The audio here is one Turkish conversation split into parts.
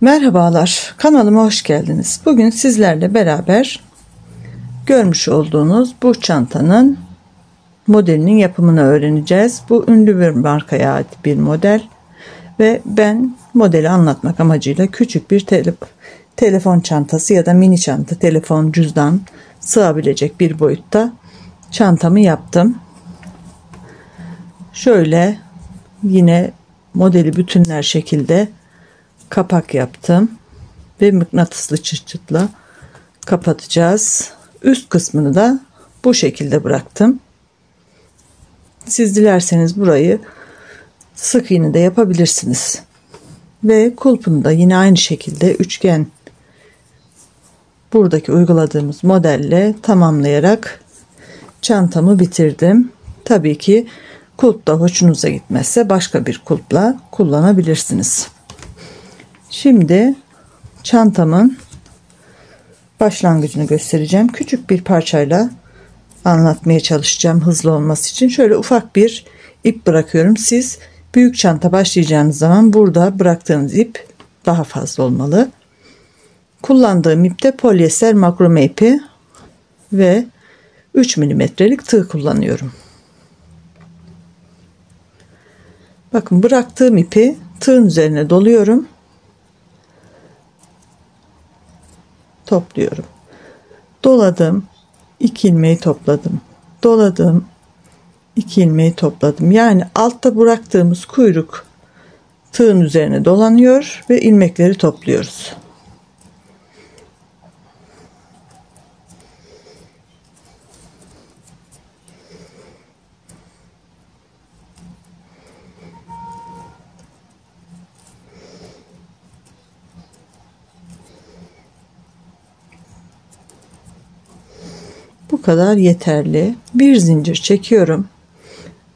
Merhabalar, kanalıma hoş geldiniz. Bugün sizlerle beraber görmüş olduğunuz bu çantanın modelinin yapımını öğreneceğiz. Bu ünlü bir markaya ait bir model ve ben modeli anlatmak amacıyla küçük bir telefon çantası ya da mini çanta, telefon, cüzdan sığabilecek bir boyutta çantamı yaptım. Şöyle yine modeli bütünler şekilde kapak yaptım ve mıknatıslı çıt-çıtla kapatacağız. Üst kısmını da bu şekilde bıraktım. Siz dilerseniz burayı sık iğne de yapabilirsiniz. Ve kulpunu da yine aynı şekilde üçgen, buradaki uyguladığımız modelle tamamlayarak çantamı bitirdim. Tabii ki kulp da hoşunuza gitmezse başka bir kulpla kullanabilirsiniz. Şimdi çantamın başlangıcını göstereceğim. Küçük bir parçayla anlatmaya çalışacağım hızlı olması için. Şöyle ufak bir ip bırakıyorum. Siz büyük çanta başlayacağınız zaman burada bıraktığınız ip daha fazla olmalı. Kullandığım ip de polyester makrome ipi ve 3 milimetrelik tığ kullanıyorum. Bakın, bıraktığım ipi tığın üzerine doluyorum. Topluyorum. Doladım. 2 ilmeği topladım. Doladım. 2 ilmeği topladım. Yani altta bıraktığımız kuyruk tığın üzerine dolanıyor ve ilmekleri topluyoruz. Bu kadar yeterli. Bir zincir çekiyorum.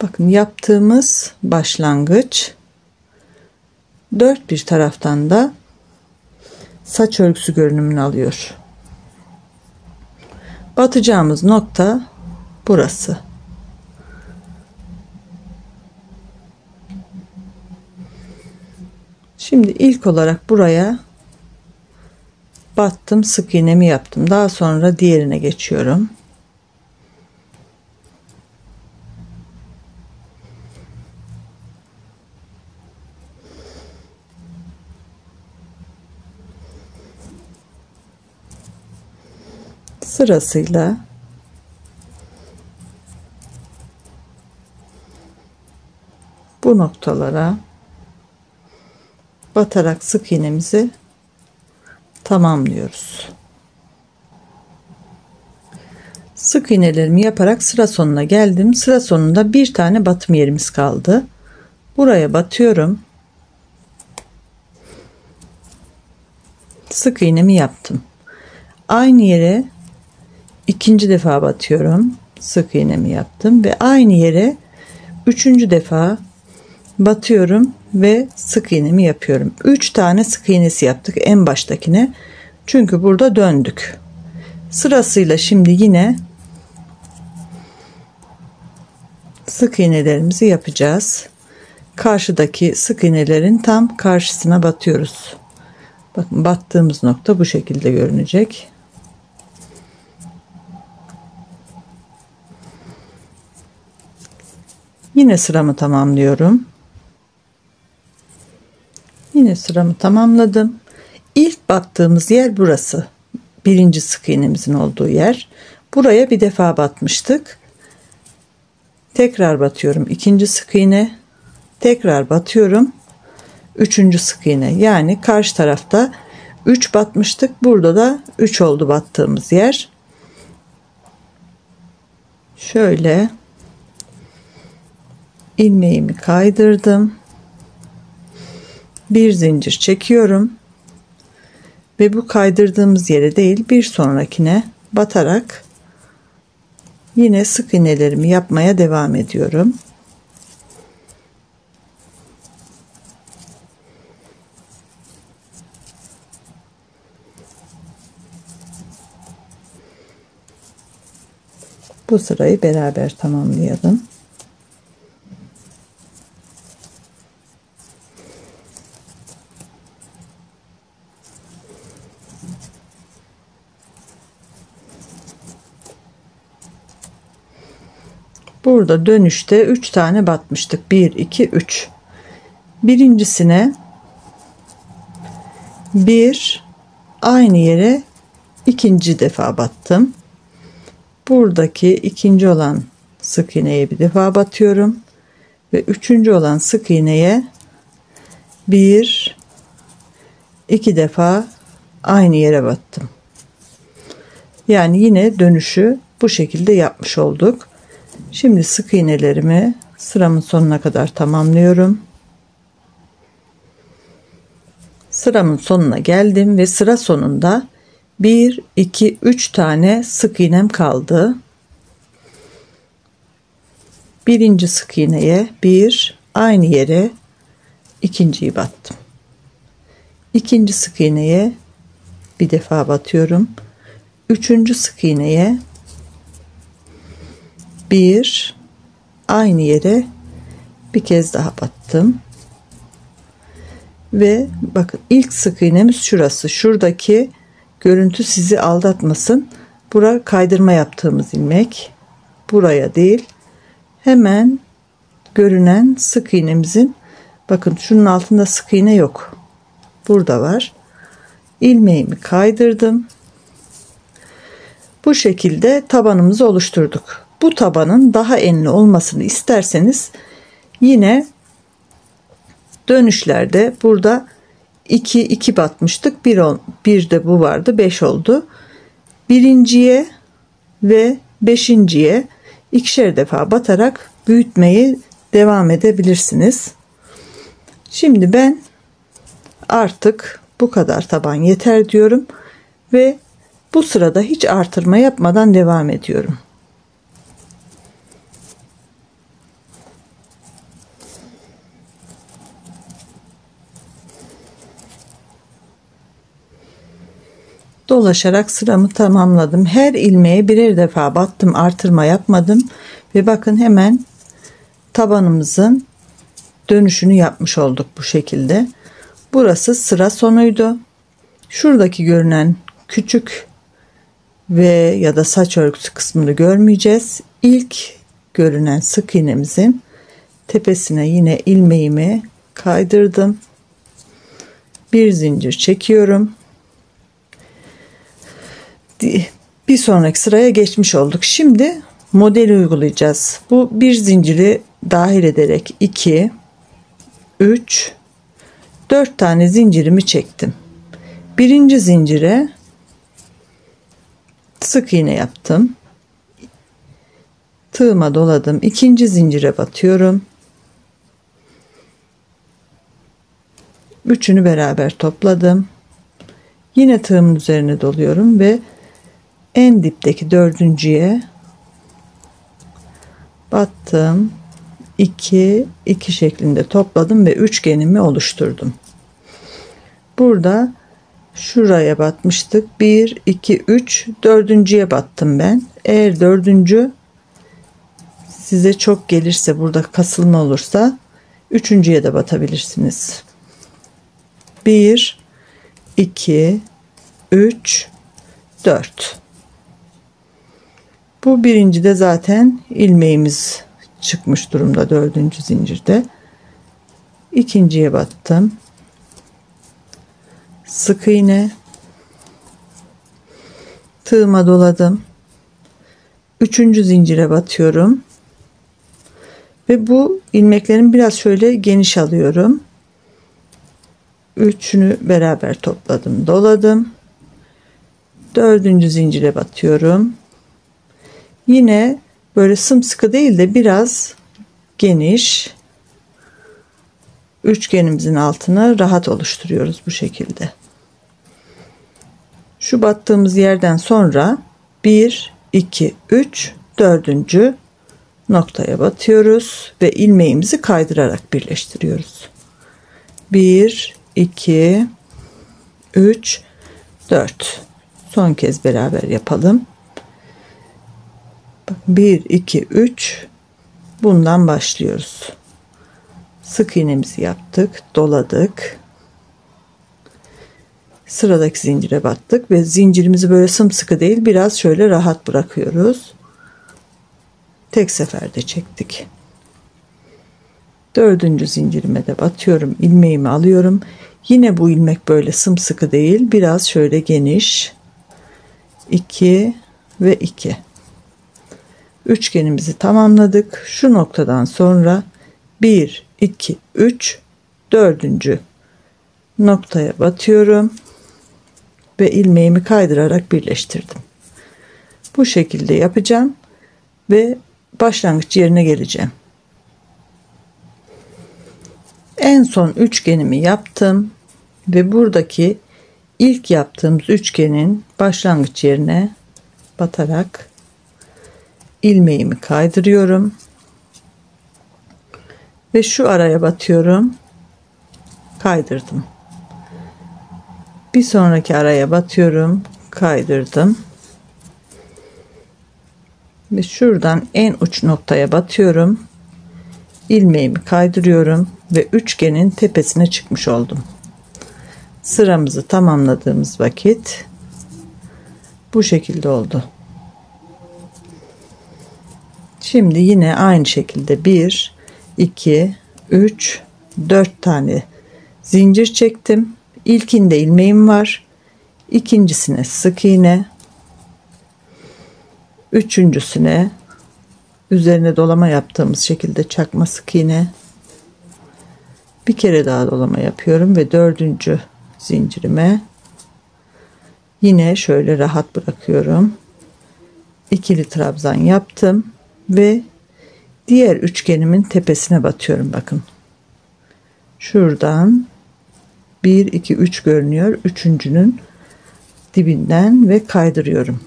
Bakın, yaptığımız başlangıç dört bir taraftan da saç örgüsü görünümünü alıyor. Batacağımız nokta burası. Şimdi ilk olarak buraya battım, sık iğnemi yaptım. Daha sonra diğerine geçiyorum. Sırasıyla bu noktalara batarak sık iğnemizi tamamlıyoruz. Sık iğnelerimi yaparak sıra sonuna geldim. Sıra sonunda bir tane batım yerimiz kaldı. Buraya batıyorum. Sık iğnemi yaptım. Aynı yere ikinci defa batıyorum. Sık iğnemi yaptım ve aynı yere üçüncü defa batıyorum ve sık iğnemi yapıyorum. 3 tane sık iğnesi yaptık en baştakine. Çünkü burada döndük. Sırasıyla şimdi yine sık iğnelerimizi yapacağız. Karşıdaki sık iğnelerin tam karşısına batıyoruz. Bakın, battığımız nokta bu şekilde görünecek. Yine sıramı tamamlıyorum. Yine sıramı tamamladım. İlk battığımız yer burası. Birinci sık iğnemizin olduğu yer. Buraya bir defa batmıştık. Tekrar batıyorum. İkinci sık iğne. Tekrar batıyorum. Üçüncü sık iğne. Yani karşı tarafta 3 batmıştık. Burada da 3 oldu battığımız yer. Şöyle ilmeğimi kaydırdım. Bir zincir çekiyorum ve bu kaydırdığımız yere değil, bir sonrakine batarak yine sık iğnelerimi yapmaya devam ediyorum. Bu sırayı beraber tamamlayalım. Burada dönüşte 3 tane batmıştık. 1 2 3. Birincisine bir, aynı yere ikinci defa battım. Buradaki ikinci olan sık iğneye bir defa batıyorum ve üçüncü olan sık iğneye bir, iki defa aynı yere battım. Yani yine dönüşü bu şekilde yapmış olduk. Şimdi sık iğnelerimi sıramın sonuna kadar tamamlıyorum. Sıramın sonuna geldim ve sıra sonunda 1 2 3 tane sık iğnem kaldı. Birinci sık iğneye bir, aynı yere ikinciyi battım. İkinci sık iğneye bir defa batıyorum. Üçüncü sık iğneye bir, aynı yere bir kez daha battım. Ve bakın ilk sık iğnemiz şurası. Şuradaki görüntü sizi aldatmasın. Bura kaydırma yaptığımız ilmek. Buraya değil. Hemen görünen sık iğnemizin, bakın şunun altında sık iğne yok. Burada var. İlmeğimi kaydırdım. Bu şekilde tabanımızı oluşturduk. Bu tabanın daha enli olmasını isterseniz yine dönüşlerde burada 2 2 batmıştık. Bir de bu vardı. 5 oldu. Birinciye ve beşinciye ikişer defa batarak büyütmeyi devam edebilirsiniz. Şimdi ben artık bu kadar taban yeter diyorum ve bu sırada hiç artırma yapmadan devam ediyorum. Dolaşarak sıramı tamamladım. Her ilmeğe birer defa battım, artırma yapmadım ve bakın hemen tabanımızın dönüşünü yapmış olduk bu şekilde. Burası sıra sonuydu. Şuradaki görünen küçük ve ya da saç örgüsü kısmını görmeyeceğiz. İlk görünen sık iğnemizin tepesine yine ilmeğimi kaydırdım. Bir zincir çekiyorum. Bir sonraki sıraya geçmiş olduk. Şimdi modeli uygulayacağız. Bu bir zinciri dahil ederek 2 3 4 tane zincirimi çektim. Birinci zincire sık iğne yaptım. Tığıma doladım. İkinci zincire batıyorum. Üçünü beraber topladım. Yine tığımın üzerine doluyorum ve en dipteki dördüncüye battım. 2 2 şeklinde topladım ve üçgenimi oluşturdum. Burada şuraya batmıştık. 1 2 3 dördüncüye battım ben. Eğer dördüncü size çok gelirse, burada kasılma olursa üçüncüye de batabilirsiniz. 1 2 3 4. Bu birinci de zaten ilmeğimiz çıkmış durumda, dördüncü zincirde. İkinciye battım. Sık iğne, tığıma doladım. Üçüncü zincire batıyorum ve bu ilmeklerimi biraz şöyle geniş alıyorum. Üçünü beraber topladım, doladım. Dördüncü zincire batıyorum. Yine böyle sımsıkı değil de biraz geniş, üçgenimizin altını rahat oluşturuyoruz bu şekilde. Şu battığımız yerden sonra 1 2 3 dördüncü noktaya batıyoruz ve ilmeğimizi kaydırarak birleştiriyoruz. 1 2 3 4. Son kez beraber yapalım. 1 2 3 bundan başlıyoruz. Sık iğnemizi yaptık, doladık. Sıradaki zincire battık ve zincirimizi böyle sımsıkı değil, biraz şöyle rahat bırakıyoruz. tek seferde çektik. Dördüncü zincirime de batıyorum, ilmeğimi alıyorum. Yine bu ilmek böyle sımsıkı değil, biraz şöyle geniş. 2 ve 2. Üçgenimizi tamamladık. Şu noktadan sonra 1 2 3 dördüncü noktaya batıyorum ve ilmeğimi kaydırarak birleştirdim. Bu şekilde yapacağım ve başlangıç yerine geleceğim. En son üçgenimi yaptım ve buradaki ilk yaptığımız üçgenin başlangıç yerine batarak ilmeğimi kaydırıyorum ve şu araya batıyorum, kaydırdım. Bir sonraki araya batıyorum, kaydırdım ve şuradan en uç noktaya batıyorum, ilmeğimi kaydırıyorum ve üçgenin tepesine çıkmış oldum. Sıramızı tamamladığımız vakit bu şekilde oldu. Şimdi yine aynı şekilde 1 2 3 4 tane zincir çektim. İlkinde ilmeğim var. İkincisine sık iğne. Üçüncüsüne üzerine dolama yaptığımız şekilde çakma sık iğne. Bir kere daha dolama yapıyorum ve dördüncü zincirime yine şöyle rahat bırakıyorum. İkili trabzan yaptım ve diğer üçgenimin tepesine batıyorum. Bakın şuradan 1 2 3 görünüyor. Üçüncünün dibinden ve kaydırıyorum.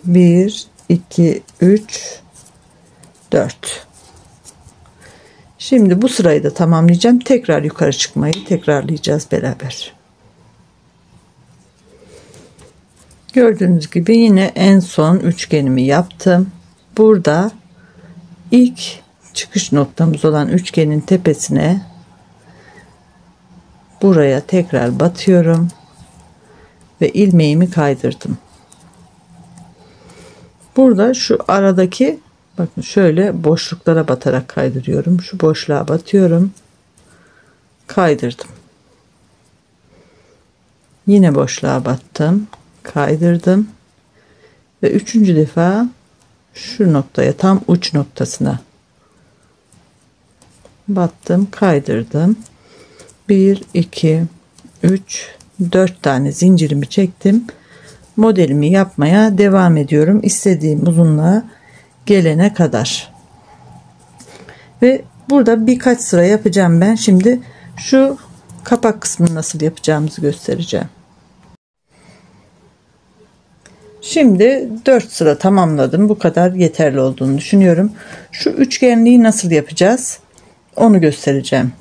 1 2 3 4. Şimdi bu sırayı da tamamlayacağım. Tekrar yukarı çıkmayı tekrarlayacağız beraber. Gördüğünüz gibi yine en son üçgenimi yaptım. Burada ilk çıkış noktamız olan üçgenin tepesine buraya tekrar batıyorum ve ilmeğimi kaydırdım. Burada şu aradaki, bakın şöyle boşluklara batarak kaydırıyorum. Şu boşluğa batıyorum, kaydırdım. Yine boşluğa battım, kaydırdım ve üçüncü defa şu noktaya, tam uç noktasına battım, kaydırdım. 1 2 3 4 tane zincirimi çektim. Modelimi yapmaya devam ediyorum, istediğim uzunluğa gelene kadar. Ve burada birkaç sıra yapacağım ben. Şimdi şu kapak kısmını nasıl yapacağımızı göstereceğim. Şimdi 4 sıra tamamladım. Bu kadar yeterli olduğunu düşünüyorum. Şu üçgenliği nasıl yapacağız onu göstereceğim.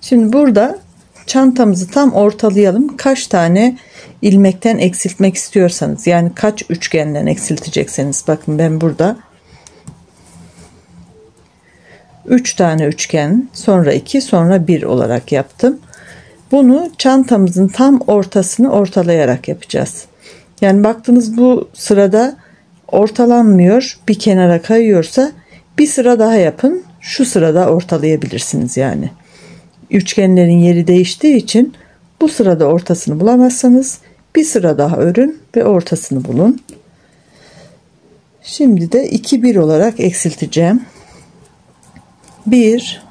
Şimdi burada çantamızı tam ortalayalım. Kaç tane ilmekten eksiltmek istiyorsanız, yani kaç üçgenden eksiltecekseniz, bakın ben burada 3 tane üçgen, sonra 2, sonra 1 olarak yaptım. Bunu çantamızın tam ortasını ortalayarak yapacağız. Yani baktınız bu sırada ortalanmıyor, bir kenara kayıyorsa bir sıra daha yapın. Şu sırada ortalayabilirsiniz yani. Üçgenlerin yeri değiştiği için bu sırada ortasını bulamazsanız bir sıra daha örün ve ortasını bulun. Şimdi de 2 1 olarak eksilteceğim. 1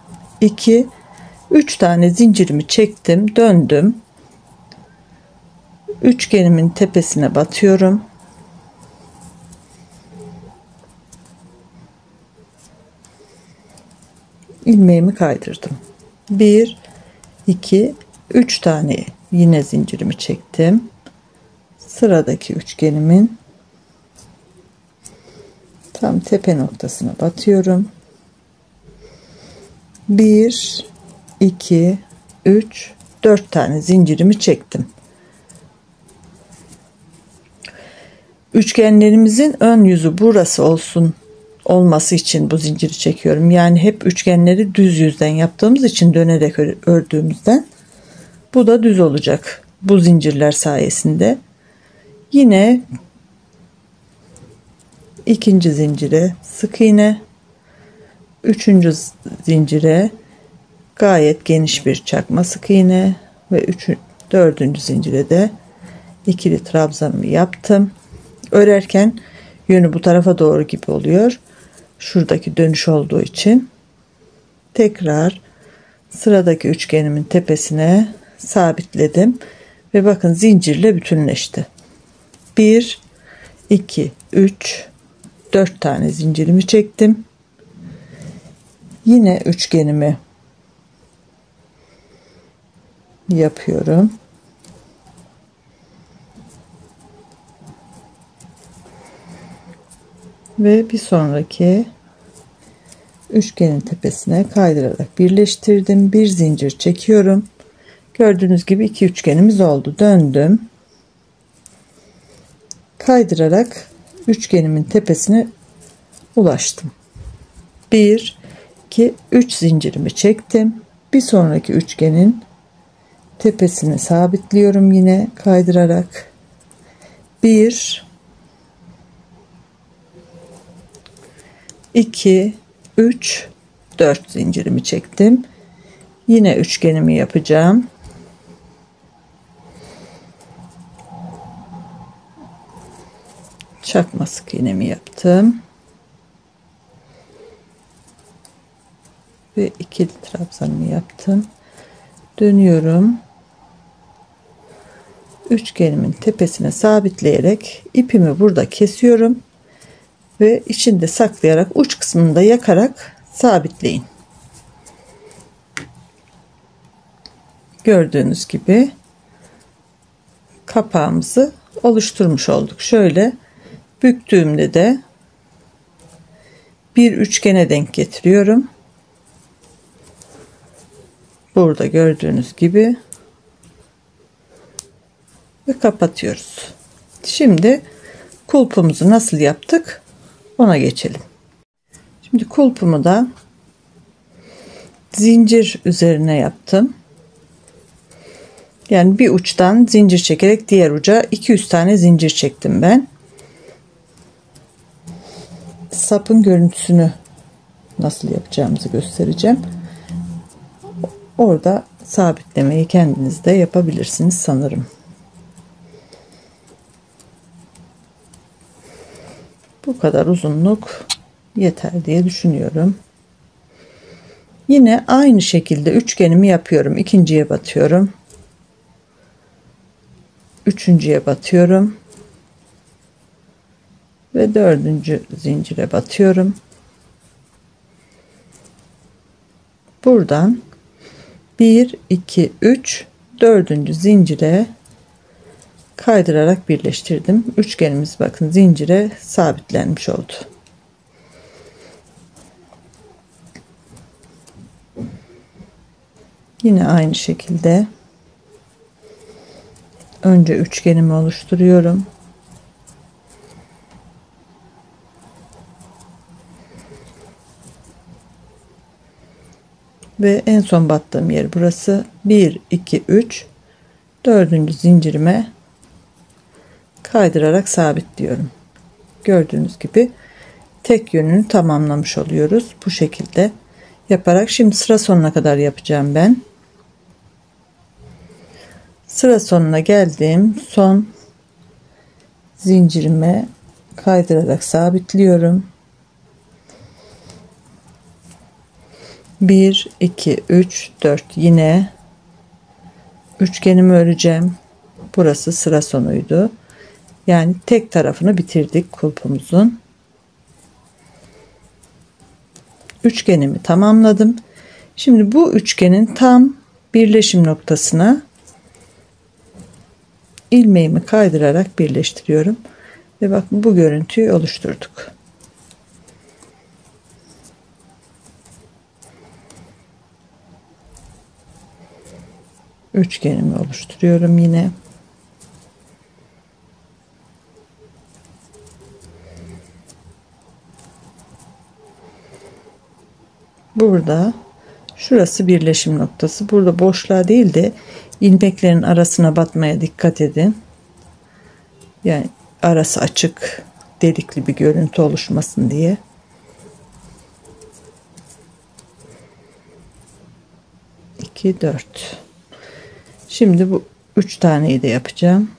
2 3 tane zincirimi çektim, döndüm. Üçgenimin tepesine batıyorum. İlmeğimi kaydırdım. 1 2 3 tane yine zincirimi çektim. Sıradaki üçgenimin tam tepe noktasına batıyorum. 1 2 3 4 tane zincirimi çektim. Üçgenlerimizin ön yüzü burası olması için bu zinciri çekiyorum. Yani hep üçgenleri düz yüzden yaptığımız için, dönerek ördüğümüzden bu da düz olacak bu zincirler sayesinde. Yine ikinci zincire sık iğne, üçüncü zincire gayet geniş bir çakma sık iğne ve dördüncü zincire de ikili trabzanımı yaptım. Örerken yönü bu tarafa doğru gibi oluyor. Şuradaki dönüş olduğu için tekrar sıradaki üçgenimin tepesine sabitledim ve bakın zincirle bütünleşti. 1 2 3 4 tane zincirimi çektim. Yine üçgenimi yapıyorum. Ve bir sonraki üçgenin tepesine kaydırarak birleştirdim. Bir zincir çekiyorum. Gördüğünüz gibi iki üçgenimiz oldu. Döndüm. Kaydırarak üçgenimin tepesine ulaştım. 1 2 3 zincirimi çektim. Bir sonraki üçgenin tepesini sabitliyorum yine kaydırarak. 1 2 3 4 zincirimi çektim. Yine üçgenimi yapacağım. Çakma sık iğnemi yaptım. Ve ikili trabzanımı yaptım. Dönüyorum. Üçgenimin tepesine sabitleyerek ipimi burada kesiyorum ve içinde saklayarak uç kısmını da yakarak sabitleyin. Gördüğünüz gibi kapağımızı oluşturmuş olduk. Şöyle büktüğümde de bir üçgene denk getiriyorum. Burada gördüğünüz gibi ve kapatıyoruz. Şimdi kulpumuzu nasıl yaptık ona geçelim. Şimdi kulpumu da zincir üzerine yaptım. Yani bir uçtan zincir çekerek diğer uca 200 tane zincir çektim ben. Sapın görüntüsünü nasıl yapacağımızı göstereceğim. Orada sabitlemeyi kendiniz de yapabilirsiniz sanırım. Bu kadar uzunluk yeter diye düşünüyorum. Yine aynı şekilde üçgenimi yapıyorum. İkinciye batıyorum. Üçüncüye batıyorum. Ve dördüncü zincire batıyorum. Buradan 1 2 3 dördüncü zincire kaydırarak birleştirdim. Üçgenimiz bakın zincire sabitlenmiş oldu. Yine aynı şekilde önce üçgenimi oluşturuyorum. Ve en son battığım yer burası. 1 2 3 dördüncü zincirime kaydırarak sabitliyorum. Gördüğünüz gibi tek yönünü tamamlamış oluyoruz. Bu şekilde yaparak şimdi sıra sonuna kadar yapacağım ben. Sıra sonuna geldim. Son zincirime kaydırarak sabitliyorum. 1 2 3 4 yine üçgenimi öreceğim. Burası sıra sonuydu. Yani tek tarafını bitirdik kulpumuzun. Üçgenimi tamamladım. Şimdi bu üçgenin tam birleşim noktasına ilmeğimi kaydırarak birleştiriyorum. Ve bakın bu görüntüyü oluşturduk. Üçgenimi oluşturuyorum yine. Burada şurası birleşim noktası. Burada boşluğa değil de ilmeklerin arasına batmaya dikkat edin. Yani arası açık delikli bir görüntü oluşmasın diye. İki, 4. Şimdi bu 3 taneyi de yapacağım.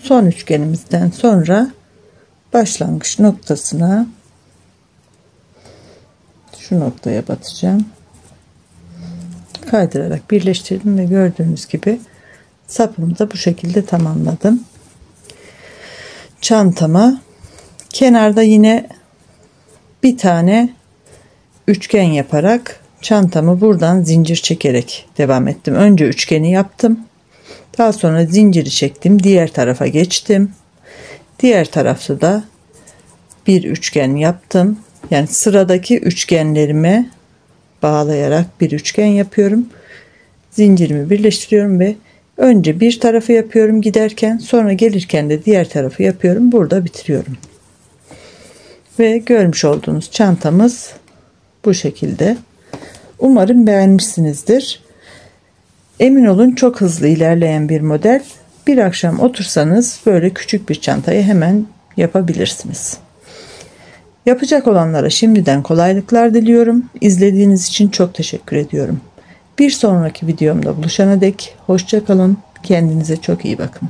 Son üçgenimizden sonra başlangıç noktasına şu noktaya batacağım. Kaydırarak birleştirdim ve gördüğünüz gibi sapımı da bu şekilde tamamladım. Çantama kenarda yine bir tane üçgen yaparak çantamı buradan zincir çekerek devam ettim. Önce üçgeni yaptım. Daha sonra zinciri çektim. Diğer tarafa geçtim. Diğer tarafta da bir üçgen yaptım. Yani sıradaki üçgenlerime bağlayarak bir üçgen yapıyorum. Zincirimi birleştiriyorum ve önce bir tarafı yapıyorum giderken, sonra gelirken de diğer tarafı yapıyorum. Burada bitiriyorum. Ve görmüş olduğunuz çantamız bu şekilde. Umarım beğenmişsinizdir. Emin olun çok hızlı ilerleyen bir model. Bir akşam otursanız böyle küçük bir çantayı hemen yapabilirsiniz. Yapacak olanlara şimdiden kolaylıklar diliyorum. İzlediğiniz için çok teşekkür ediyorum. Bir sonraki videomda buluşana dek hoşça kalın. Kendinize çok iyi bakın.